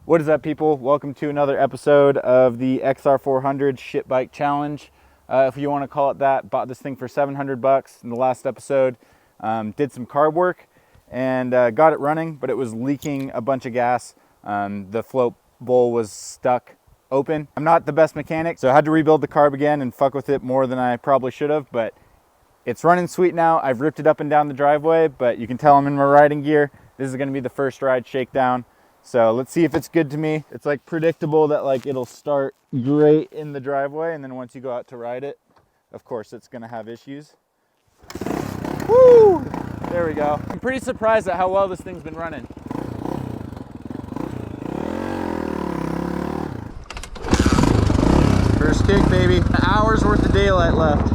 What is up, people? Welcome to another episode of the XR400 Shit Bike Challenge. If you want to call it that. Bought this thing for $700 in the last episode. Did some carb work and got it running, but it was leaking a bunch of gas. The float bowl was stuck open. I'm not the best mechanic, so I had to rebuild the carb again and fuck with it more than I probably should have, but it's running sweet now. I've ripped it up and down the driveway, but you can tell I'm in my riding gear. This is going to be the first ride shakedown. So let's see if it's good to me. It's like predictable that like it'll start great in the driveway, and then once you go out to ride it, of course it's gonna have issues. Woo! There we go. I'm pretty surprised at how well this thing's been running. First kick, baby. An hour's worth of daylight left.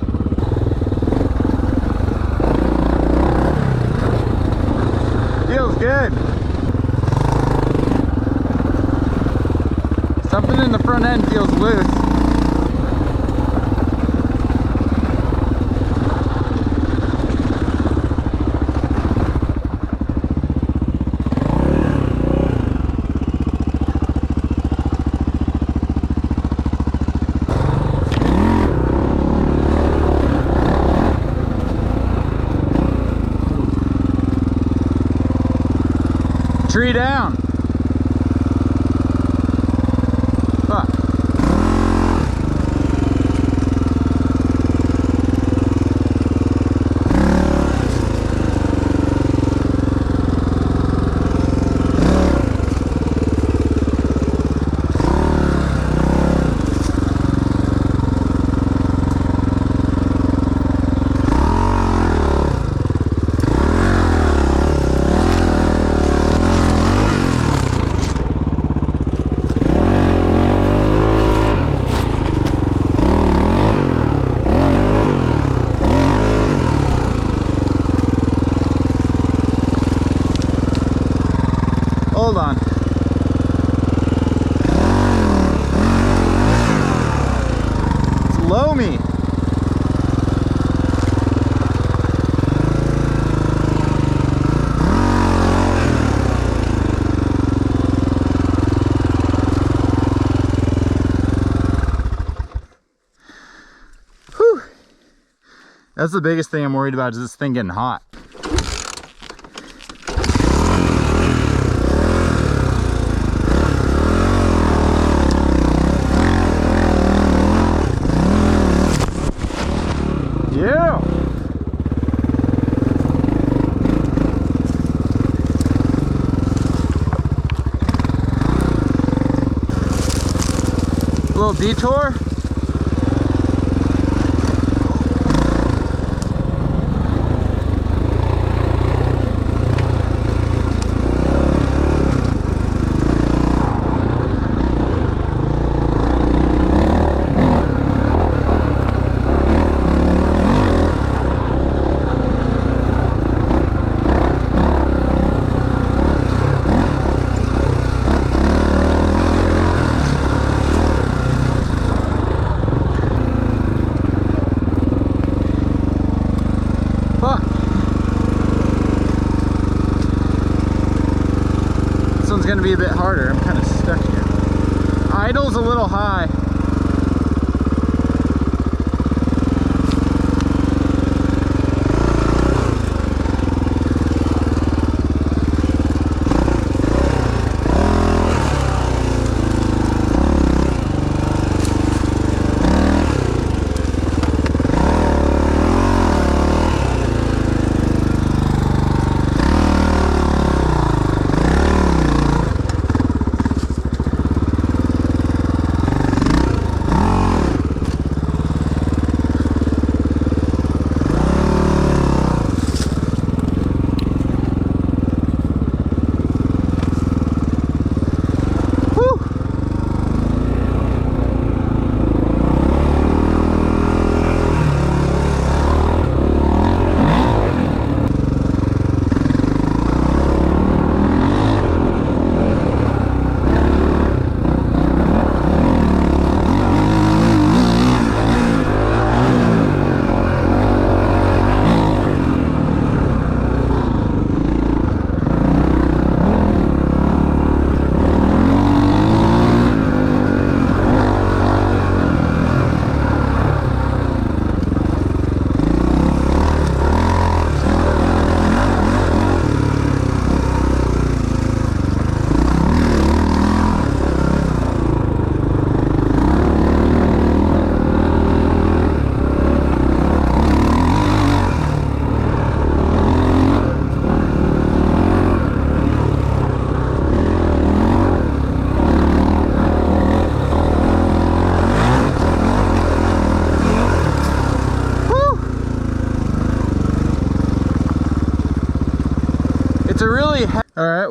Feels good. Something in the front end feels loose. Tree down. Hold on. It's low me. Whew. That's the biggest thing I'm worried about, is this thing getting hot. Yeah. A little detour. This one's going to be a bit harder. I'm kind of stuck here. Idle's a little high.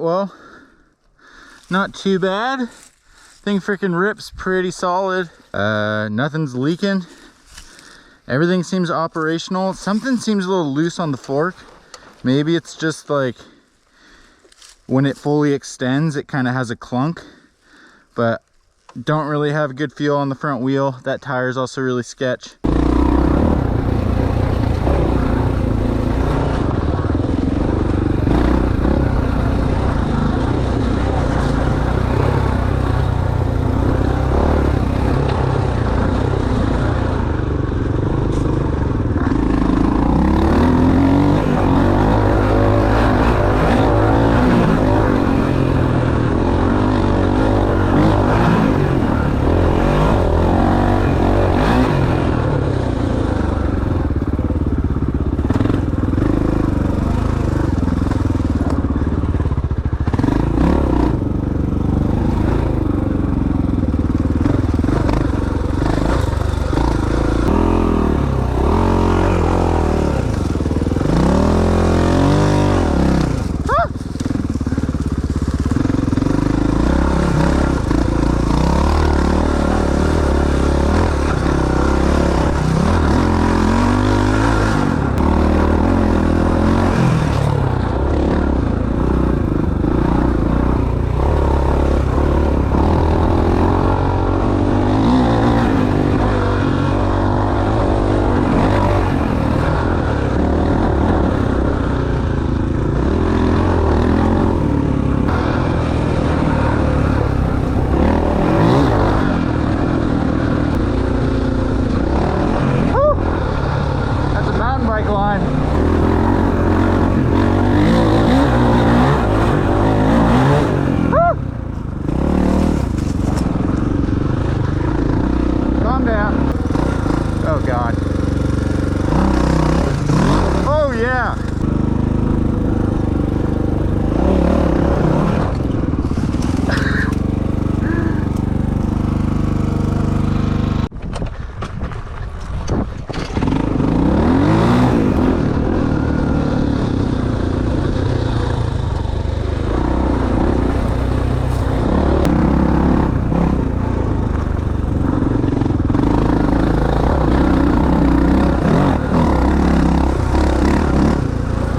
well, not too bad. Thing freaking rips pretty solid. Nothing's leaking. Everything seems operational. Something seems a little loose on the fork. Maybe it's just like when it fully extends, it kind of has a clunk, but don't really have a good feel on the front wheel. That tire is also really sketch.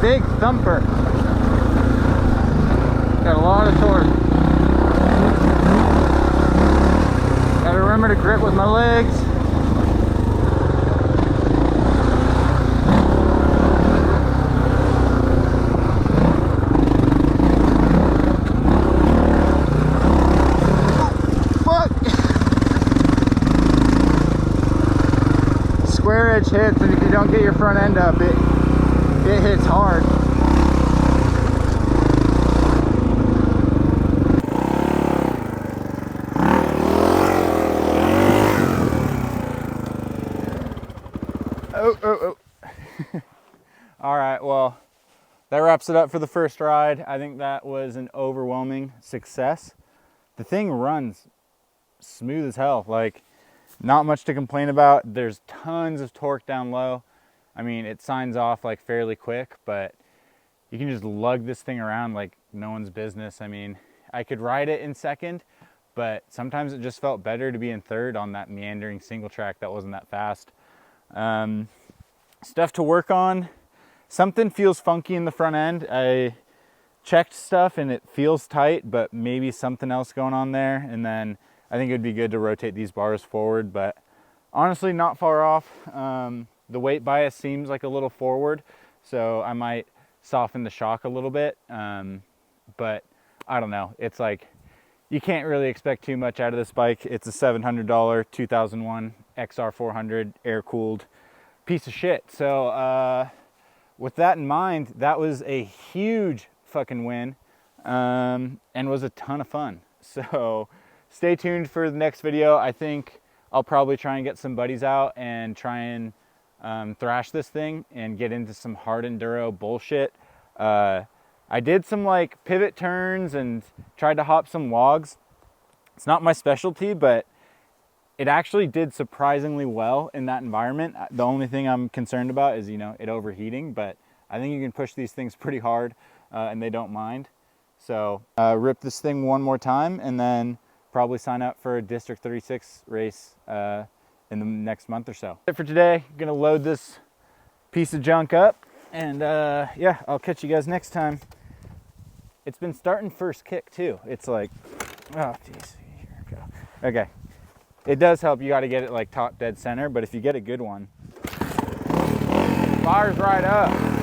Big thumper. Got a lot of torque. Gotta remember to grip with my legs. Fuck! Square edge hits, and if you don't get your front end up, it hits hard. Oh. All right, well, that wraps it up for the first ride. I think that was an overwhelming success. The thing runs smooth as hell. Like, not much to complain about. There's tons of torque down low. I mean, it signs off like fairly quick, but you can just lug this thing around like no one's business. I mean, I could ride it in second, but sometimes it just felt better to be in third on that meandering single track that wasn't that fast. Stuff to work on. Something feels funky in the front end. I checked stuff and it feels tight, but maybe something else going on there. And then I think it'd be good to rotate these bars forward, but honestly, not far off. The weight bias seems like a little forward, so I might soften the shock a little bit. But I don't know. It's like, you can't really expect too much out of this bike. It's a $700 2001 XR400 air-cooled piece of shit. So with that in mind, that was a huge fucking win, and was a ton of fun. So stay tuned for the next video. I think I'll probably try and get some buddies out and try and thrash this thing and get into some hard enduro bullshit. I did some like pivot turns and tried to hop some logs. It's not my specialty, but it actually did surprisingly well in that environment. The only thing I'm concerned about is, you know, it overheating, but I think you can push these things pretty hard and they don't mind. So rip this thing one more time and then probably sign up for a District 36 race in the next month or so. That's it for today. Gonna load this piece of junk up, and yeah, I'll catch you guys next time. It's been starting first kick too. It's like, oh geez, here we go. Okay, it does help. You got to get it like top dead center, but if you get a good one, fires right up.